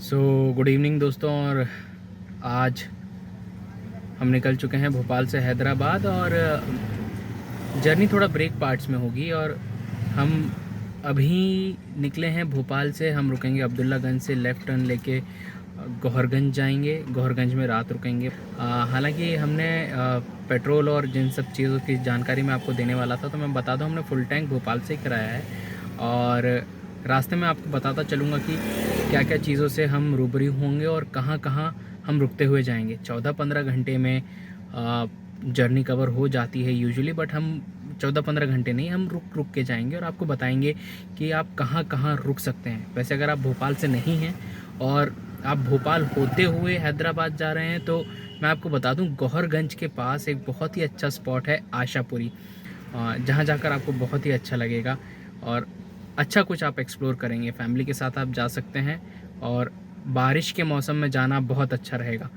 Good evening दोस्तों। और आज हम निकल चुके हैं भोपाल से हैदराबाद, और जर्नी थोड़ा ब्रेक पार्ट्स में होगी। और हम अभी निकले हैं भोपाल से। हम रुकेंगे अब्दुल्लागंज से, लेफ़्ट टर्न लेके गौहरगंज जाएंगे। गौहरगंज में रात रुकेंगे। हालांकि हमने पेट्रोल और जिन सब चीज़ों की जानकारी मैं आपको देने वाला था, तो मैं बता दूं, हमने फुल टैंक भोपाल से ही कराया है। और रास्ते में आपको बताता चलूँगा कि क्या क्या चीज़ों से हम रूबरू होंगे और कहाँ कहाँ हम रुकते हुए जाएंगे। 14-15 घंटे में जर्नी कवर हो जाती है यूजुअली, बट हम 14-15 घंटे नहीं, हम रुक रुक के जाएंगे और आपको बताएंगे कि आप कहाँ कहाँ रुक सकते हैं। वैसे अगर आप भोपाल से नहीं हैं और आप भोपाल होते हुए हैदराबाद जा रहे हैं, तो मैं आपको बता दूं, गौहरगंज के पास एक बहुत ही अच्छा स्पॉट है आशापुरी, जहाँ जाकर आपको बहुत ही अच्छा लगेगा और अच्छा कुछ आप एक्सप्लोर करेंगे। फैमिली के साथ आप जा सकते हैं और बारिश के मौसम में जाना बहुत अच्छा रहेगा।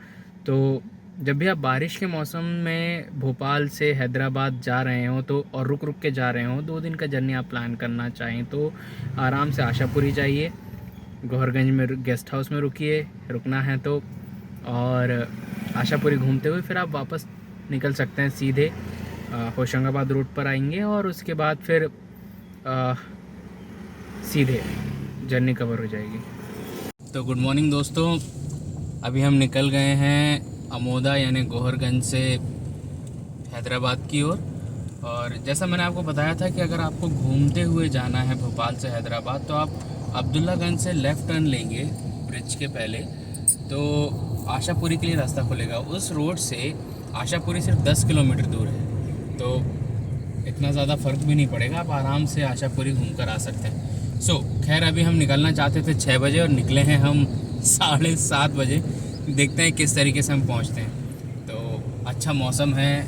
तो जब भी आप बारिश के मौसम में भोपाल से हैदराबाद जा रहे हो तो, और रुक रुक के जा रहे हो, 2 दिन का जर्नी आप प्लान करना चाहें तो आराम से आशापुरी जाइए, गौहरगंज में गेस्ट हाउस में रुकिए, रुकना है तो। और आशापुरी घूमते हुए फिर आप वापस निकल सकते हैं सीधे होशंगाबाद रोड पर आएंगे, और उसके बाद फिर सीधे जर्नी कवर हो जाएगी। तो गुड मॉर्निंग दोस्तों, अभी हम निकल गए हैं अमोदा यानी गौहरगंज से हैदराबाद की ओर। और जैसा मैंने आपको बताया था कि अगर आपको घूमते हुए जाना है भोपाल से हैदराबाद, तो आप अब्दुल्लागंज से लेफ़्ट टर्न लेंगे ब्रिज के पहले, तो आशापुरी के लिए रास्ता खुलेगा। उस रोड से आशापुरी सिर्फ 10 किलोमीटर दूर है, तो इतना ज़्यादा फ़र्क भी नहीं पड़ेगा, आप आराम से आशापुरी घूम कर आ सकते हैं। खैर अभी हम निकलना चाहते थे 6 बजे और निकले हैं हम 7:30 बजे। देखते हैं किस तरीके से हम पहुंचते हैं। तो अच्छा मौसम है,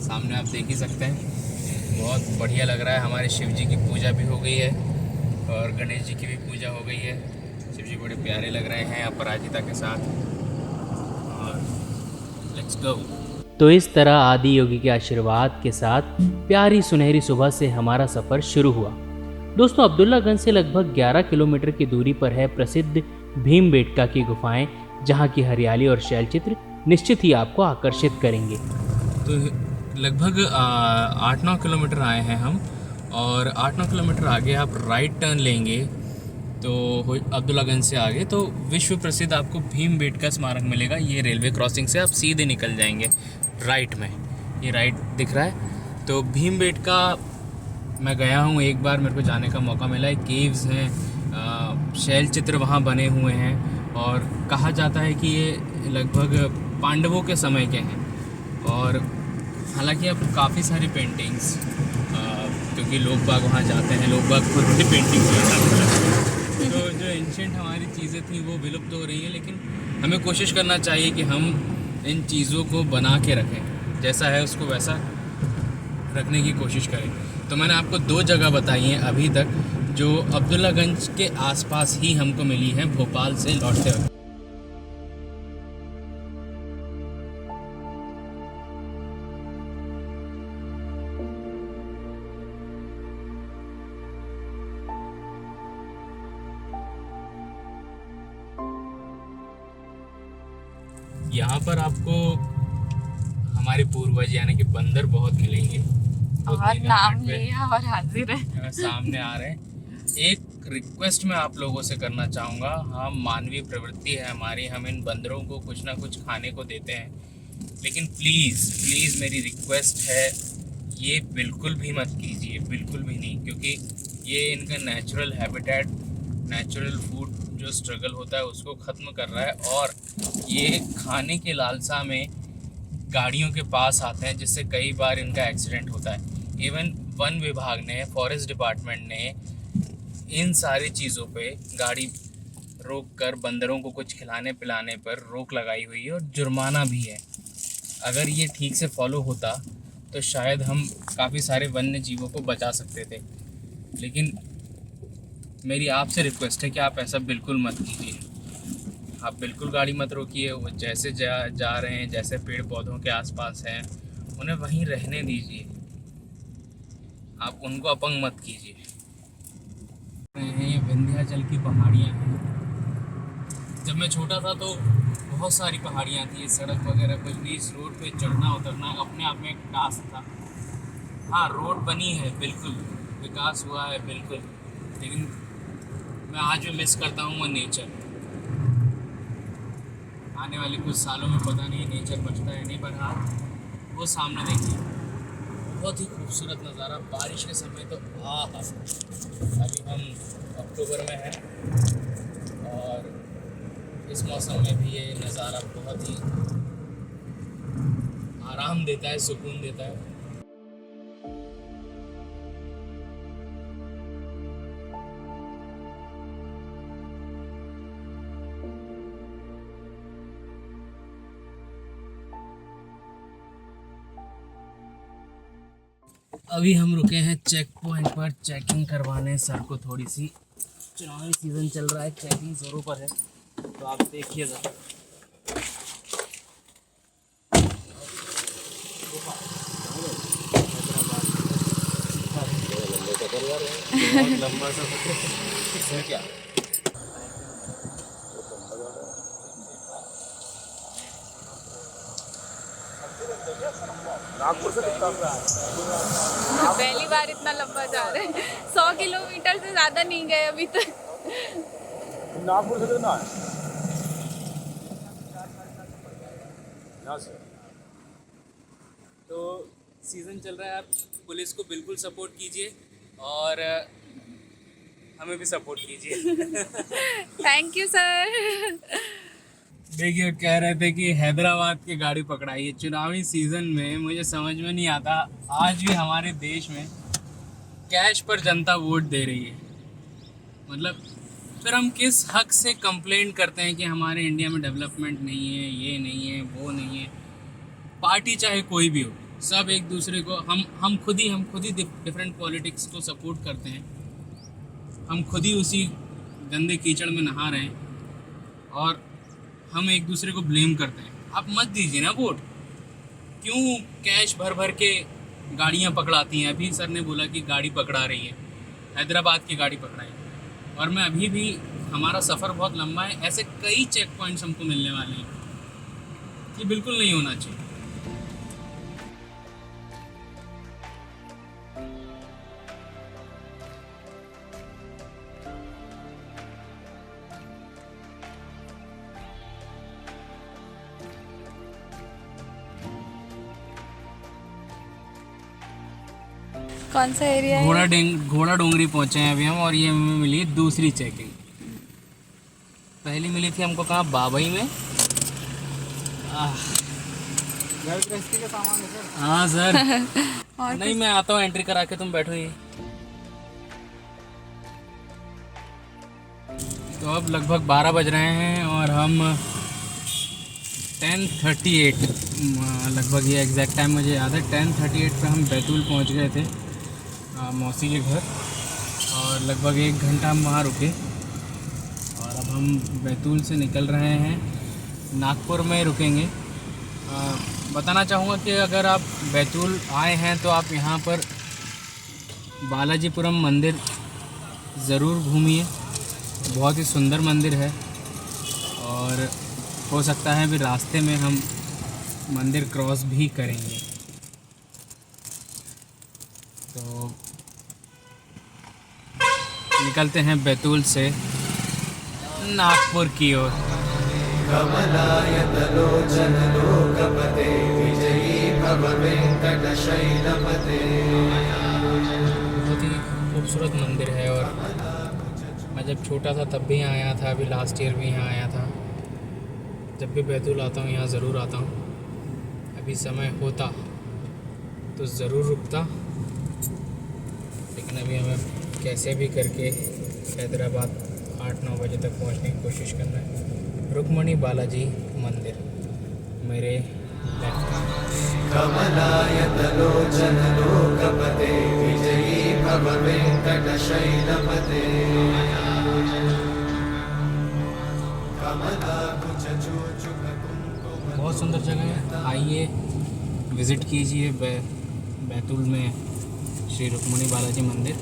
सामने आप देख ही सकते हैं, बहुत बढ़िया लग रहा है। हमारे शिव जी की पूजा भी हो गई है और गणेश जी की भी पूजा हो गई है। शिव जी बड़े प्यारे लग रहे हैं अपराजिता के साथ। और लेट्स गो। तो इस तरह आदि योगी के आशीर्वाद के साथ प्यारी सुनहरी सुबह से हमारा सफ़र शुरू हुआ। दोस्तों, अब्दुल्लागंज से लगभग 11 किलोमीटर की दूरी पर है प्रसिद्ध भीमबेटका की गुफाएं, जहां की हरियाली और शैलचित्र निश्चित ही आपको आकर्षित करेंगे। तो लगभग 8-9 किलोमीटर आए हैं हम, और 8-9 किलोमीटर आगे आप राइट टर्न लेंगे तो अब्दुल्लागंज से आगे तो विश्व प्रसिद्ध आपको भीमबेटका स्मारक मिलेगा। ये रेलवे क्रॉसिंग से आप सीधे निकल जाएंगे राइट में, ये राइट दिख रहा है। तो भीमबेटका मैं गया हूँ एक बार, मेरे को जाने का मौका मिला है। केव्स हैं, शैल चित्र वहाँ बने हुए हैं, और कहा जाता है कि ये लगभग पांडवों के समय के हैं। और हालांकि अब काफ़ी सारी पेंटिंग्स, क्योंकि लोग बाग वहाँ जाते हैं, लोग बाग खुद भी पेंटिंग्स बनाते हैं, तो जो एंशिएंट हमारी चीज़ें थी वो विलुप्त हो रही हैं। लेकिन हमें कोशिश करना चाहिए कि हम इन चीज़ों को बना के रखें, जैसा है उसको वैसा रखने की कोशिश करें। तो मैंने आपको 2 जगह बताई हैं अभी तक, जो अब्दुल्लागंज के आसपास ही हमको मिली हैं भोपाल से लौटते वक्त। यहाँ पर आपको हमारे पूर्वज यानी कि बंदर बहुत मिलेंगे, और नाम लिया और हाजिर है सामने आ रहे हैं। एक रिक्वेस्ट मैं आप लोगों से करना चाहूँगा, हम मानवीय प्रवृत्ति है हमारी, हम इन बंदरों को कुछ ना कुछ खाने को देते हैं, लेकिन प्लीज़ प्लीज़ मेरी रिक्वेस्ट है, ये बिल्कुल भी मत कीजिए, बिल्कुल भी नहीं, क्योंकि ये इनका नेचुरल हैबिटेट, नेचुरल फूड जो स्ट्रगल होता है उसको ख़त्म कर रहा है। और ये खाने के लालसा में गाड़ियों के पास आते हैं, जिससे कई बार इनका एक्सीडेंट होता है। इवन वन विभाग ने, फॉरेस्ट डिपार्टमेंट ने इन सारी चीज़ों पे गाड़ी रोक कर बंदरों को कुछ खिलाने पिलाने पर रोक लगाई हुई है, और जुर्माना भी है। अगर ये ठीक से फॉलो होता तो शायद हम काफ़ी सारे वन्य जीवों को बचा सकते थे। लेकिन मेरी आपसे रिक्वेस्ट है कि आप ऐसा बिल्कुल मत कीजिए। आप बिल्कुल गाड़ी मत रोकिए, वो जैसे जा रहे हैं, जैसे पेड़ पौधों के आसपास हैं, उन्हें वहीं रहने दीजिए, आप उनको अपंग मत कीजिए। ये विंध्याचल की पहाड़ियाँ हैं, जब मैं छोटा था तो बहुत सारी पहाड़ियाँ थी, सड़क वगैरह कुछ भी, इस रोड पे चढ़ना उतरना अपने आप में एक टास्क था। हाँ, रोड बनी है बिल्कुल, विकास हुआ है बिल्कुल, लेकिन मैं आज भी मिस करता हूँ वो नेचर। आने वाले कुछ सालों में पता नहीं नेचर बचता है नहीं, पर हाँ वो सामने देखिए, बहुत ही खूबसूरत नज़ारा। बारिश के समय तो अभी हम अक्टूबर में हैं और इस मौसम में भी ये नज़ारा बहुत ही आराम देता है, सुकून देता है। अभी हम रुके हैं चेक पॉइंट पर चेकिंग करवाने सर को। थोड़ी सी चुनावी सीज़न चल रहा है, चेकिंग जोरों पर है, तो आप देखिए ज़रा। बहुत लंबा सफर क्या पहली बार इतना लंबा जा रहे हैं। 100 किलोमीटर से ज्यादा नहीं गए अभी तक। नागपुर से कितना है यहाँ से? तो सीज़न चल रहा है, आप पुलिस को बिल्कुल सपोर्ट कीजिए और हमें भी सपोर्ट कीजिए। Thank you sir. देखिए, कह रहे थे कि हैदराबाद की गाड़ी पकड़ाई है चुनावी सीज़न में। मुझे समझ में नहीं आता, आज भी हमारे देश में कैश पर जनता वोट दे रही है। मतलब फिर हम किस हक से कंप्लेंट करते हैं कि हमारे इंडिया में डेवलपमेंट नहीं है, ये नहीं है, वो नहीं है। पार्टी चाहे कोई भी हो, सब एक दूसरे को हम खुद ही डिफरेंट पॉलिटिक्स को सपोर्ट करते हैं। हम खुद ही उसी गंदे कीचड़ में नहा रहे हैं और हम एक दूसरे को ब्लेम करते हैं। आप मत दीजिए ना वोट। क्यों कैश भर भर के गाड़ियाँ पकड़ाती हैं? अभी सर ने बोला कि गाड़ी पकड़ा रही है, हैदराबाद की गाड़ी पकड़ाई, और मैं अभी भी, हमारा सफ़र बहुत लंबा है, ऐसे कई चेक पॉइंट्स हमको मिलने वाले हैं। ये बिल्कुल नहीं होना चाहिए। कौन सा एरिया है? घोड़ा डोंगरी पहुंचे हैं अभी हम, और ये हमें मिली है दूसरी चेकिंग। पहली मिली थी हमको कहाँ, बाबई में। गृहस्थी का सामान है सर। हाँ सर। और नहीं, मैं आता हूँ, एंट्री करा के तुम बैठो ये। तो अब लगभग 12 बज रहे हैं और हम 10:38 लगभग, ये एग्जैक्ट टाइम मुझे याद है, 10:38 पे हम बैतूल पहुंच गए थे मौसी के घर, और लगभग 1 घंटा हम वहाँ रुके और अब हम बैतूल से निकल रहे हैं, नागपुर में रुकेंगे। बताना चाहूँगा कि अगर आप बैतूल आए हैं तो आप यहाँ पर बालाजीपुरम मंदिर ज़रूर घूमिए। बहुत ही सुंदर मंदिर है और हो सकता है भी रास्ते में हम मंदिर क्रॉस भी करेंगे। तो निकलते हैं बैतूल से नागपुर की ओर। बहुत ही खूबसूरत मंदिर है और मैं जब छोटा था तब भी यहाँ आया था, अभी लास्ट ईयर भी यहाँ आया था। जब भी बैतूल आता हूँ यहाँ ज़रूर आता हूँ। अभी समय होता तो ज़रूर रुकता, लेकिन अभी हमें कैसे भी करके हैदराबाद 8-9 बजे तक पहुँचने की कोशिश करना है। रुक्मणी बालाजी मंदिर मेरे बहुत सुंदर जगह है, आइए विज़िट कीजिए बैतूल में श्री रुक्मणी बालाजी मंदिर।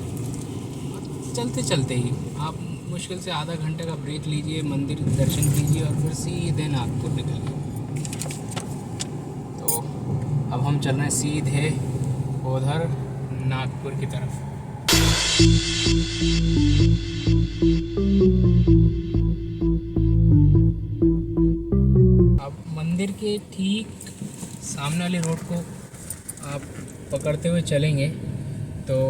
चलते चलते ही आप मुश्किल से आधा घंटे का ब्रेक लीजिए, मंदिर दर्शन कीजिए और फिर सीधे नागपुर निकलिए। तो अब हम चल रहे हैं सीधे उधर नागपुर की तरफ। अब मंदिर के ठीक सामने वाली रोड को आप पकड़ते हुए चलेंगे तो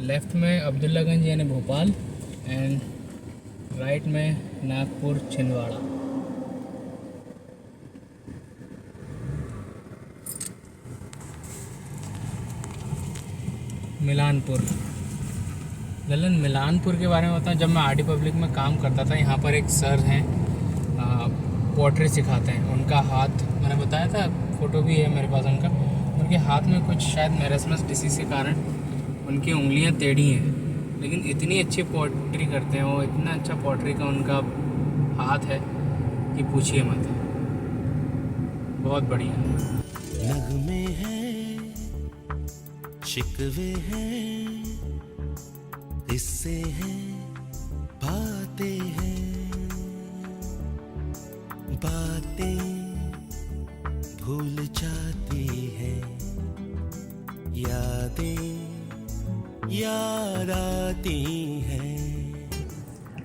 लेफ़्ट में अब्दुल्लागंज यानी भोपाल एंड राइट में नागपुर छिंदवाड़ा। मिलानपुर। ललन, मिलानपुर के बारे में बताऊँ, जब मैं आरडी पब्लिक में काम करता था यहाँ पर एक सर हैं, पोट्री सिखाते हैं। उनका हाथ मैंने बताया था, फ़ोटो भी है मेरे पास उनका। उनके हाथ में कुछ शायद मेरेस्मस डिसीज़ के कारण उनकी उंगलियां टेढ़ी हैं, लेकिन इतनी अच्छी पोट्री करते हैं वो, इतना अच्छा पोट्री का उनका हाथ है कि पूछिए मत। बहुत बढ़िया। नगमे हैं, शिकवे हैं, किस्से हैं, बातें हैं, बातें भूल जाती हैं, यादें याद आती हैं।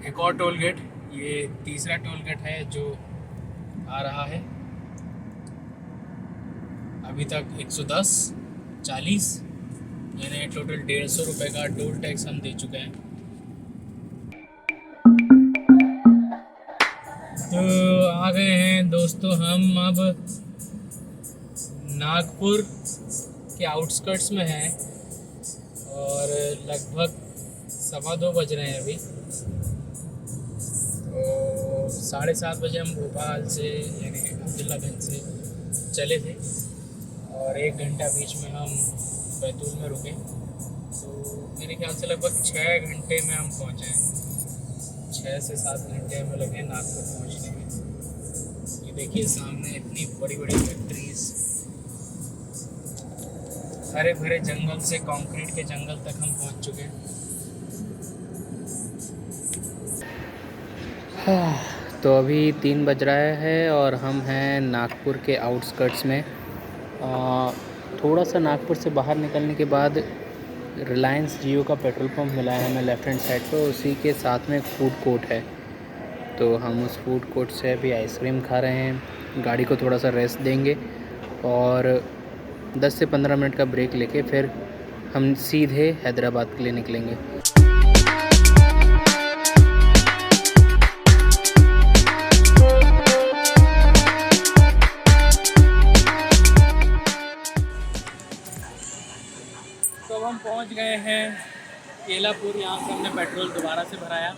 एक और टोल गेट, ये तीसरा टोल गेट है जो आ रहा है। अभी तक 110, 40 यानी टोटल 150 रुपये का टोल टैक्स हम दे चुके हैं। तो आ गए हैं दोस्तों हम अब नागपुर के आउटस्कर्ट्स में हैं और लगभग 2:15 बज रहे हैं अभी। तो 7:30 बजे हम भोपाल से यानी अब्दुल्लागंज से चले थे और 1 घंटा बीच में हम बैतूल में रुके। तो मेरे ख्याल से लगभग 6 घंटे में हम पहुँचे हैं। 6 से 7 घंटे हमें लगे नागपुर पहुँचने में। ये देखिए सामने इतनी बड़ी बड़ी फैक्ट्रीज, हरे भरे जंगल से कंक्रीट के जंगल तक हम पहुंच चुके हैं। तो अभी 3 बज रहा है और हम हैं नागपुर के आउटस्कर्ट्स में। थोड़ा सा नागपुर से बाहर निकलने के बाद रिलायंस जियो का पेट्रोल पंप मिला है हमें लेफ़्ट हैंड साइड पर। उसी के साथ में एक फूड कोर्ट है, तो हम उस फूड कोर्ट से अभी आइसक्रीम खा रहे हैं। गाड़ी को थोड़ा सा रेस्ट देंगे और 10 से 15 मिनट का ब्रेक लेके फिर हम सीधे हैदराबाद के लिए निकलेंगे। तो अब हम पहुंच गए हैं केलापुर। यहाँ से हमने पेट्रोल दोबारा से भराया।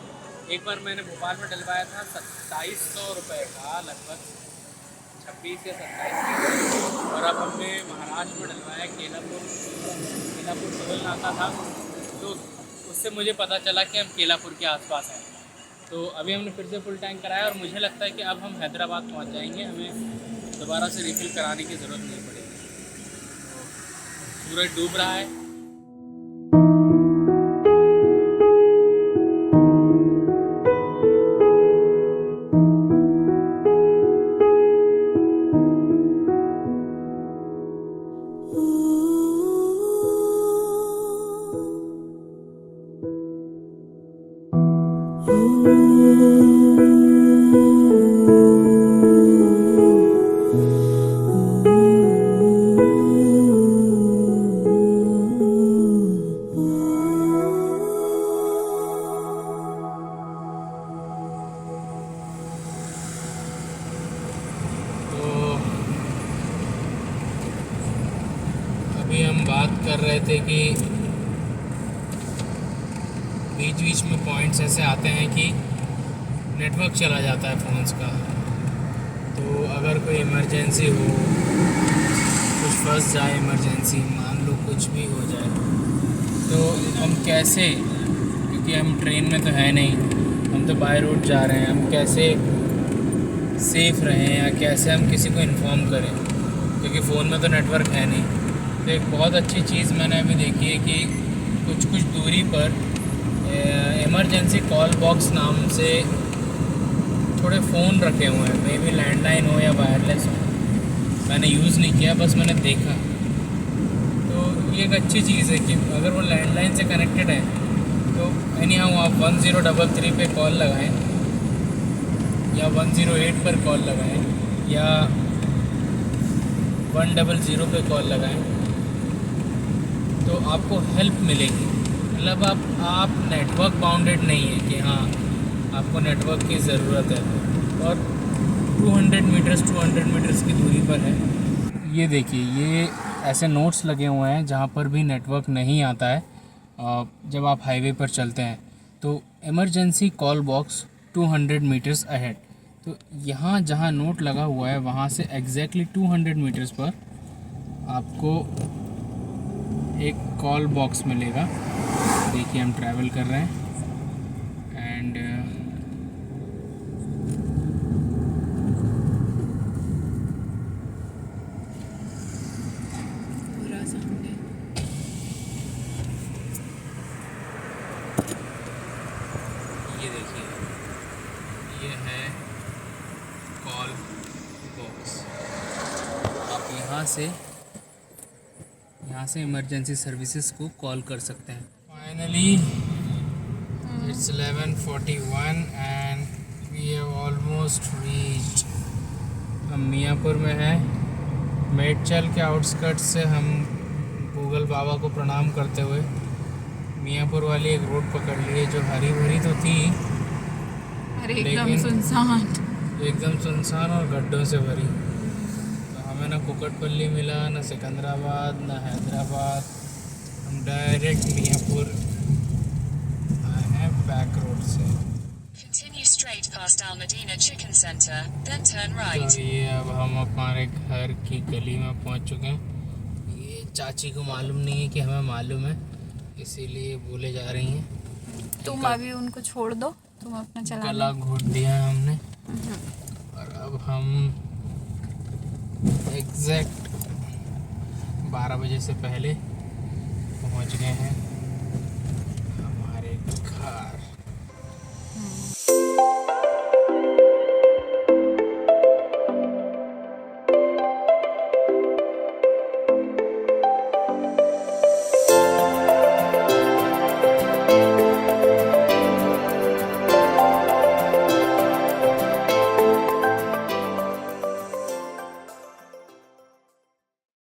एक बार मैंने भोपाल में डलवाया था 2700 रुपये का, लगभग 26 या 27, और अब हमने महाराष्ट्र में डलवाया केलापुर टोल नाका था, तो उससे मुझे पता चला कि हम केलापुर के आसपास हैं। तो अभी हमने फिर से फुल टैंक कराया और मुझे लगता है कि अब हम हैदराबाद पहुंच जाएंगे, हमें दोबारा से रिफ़िल कराने की ज़रूरत नहीं पड़ेगी। सूरज डूब रहा है। अभी हम बात कर रहे थे कि बीच बीच में पॉइंट्स ऐसे आते हैं कि नेटवर्क चला जाता है फ़ोन्स का। तो अगर कोई इमरजेंसी हो, कुछ फंस जाए इमरजेंसी, मान लो कुछ भी हो जाए, तो हम कैसे, क्योंकि हम ट्रेन में तो है नहीं, हम तो बाय रोड जा रहे हैं, हम कैसे सेफ़ रहें या कैसे हम किसी को इन्फॉर्म करें, क्योंकि फ़ोन में तो नेटवर्क है नहीं। तो एक बहुत अच्छी चीज़ मैंने अभी देखी है कि कुछ दूरी पर इमरजेंसी कॉल बॉक्स नाम से थोड़े फ़ोन रखे हुए हैं, मे बी लैंडलाइन हो या वायरलेस हो। मैंने यूज़ नहीं किया, बस मैंने देखा। तो ये एक अच्छी चीज़ है कि अगर वो लैंडलाइन से कनेक्टेड है तो एनी हाउ आप 1033 पे कॉल लगाएं या 108 पर कॉल लगाएं या 100 पे कॉल लगाएं तो आपको हेल्प मिलेगी। मतलब आप नेटवर्क बाउंडेड नहीं है कि हाँ आपको नेटवर्क की ज़रूरत है, और 200 मीटर्स की दूरी पर है। ये देखिए, ये ऐसे नोट्स लगे हुए हैं जहाँ पर भी नेटवर्क नहीं आता है जब आप हाईवे पर चलते हैं, तो emergency call box 200 meters ahead. तो यहाँ जहाँ नोट लगा हुआ है वहाँ से एग्जैक्टली 200 मीटर्स पर आपको एक कॉल बॉक्स मिलेगा। देखिए हम ट्रैवल कर रहे हैं एंड पूरा सामने ये देखिए, ये है कॉल बॉक्स। आप यहाँ से इमरजेंसी सर्विसेज को कॉल कर सकते हैं। Finally it's 11:41 and we have almost reached. हम मियाँपुर में हैं। मेडचल के आउटस्कर्ट्स से हम गूगल बाबा को प्रणाम करते हुए मियाँपुर वाली एक रोड पकड़ लिए जो हरी भरी तो थी और एकदम लेकिन सुनसान। सुनसान और गड्ढों से भरी। तो हमें ना कुकटपल्ली मिला, ना सिकंदराबाद, ना हैदराबाद। हम डायरेक्ट मियाँपुर आए हैं बैक रोड से। Continue straight past Al Medina Chicken Center, then turn right. तो ये अब हम हमारे घर की गली में पहुंच चुके हैं। ये चाची को मालूम नहीं है कि हमें मालूम है, इसीलिए बोले जा रही हैं। तुम अभी उनको छोड़ दो, तुम अपना चला गला घोट दिया है हमने और अब हम एग्जैक्ट 12 बजे से पहले पहुंच गए हैं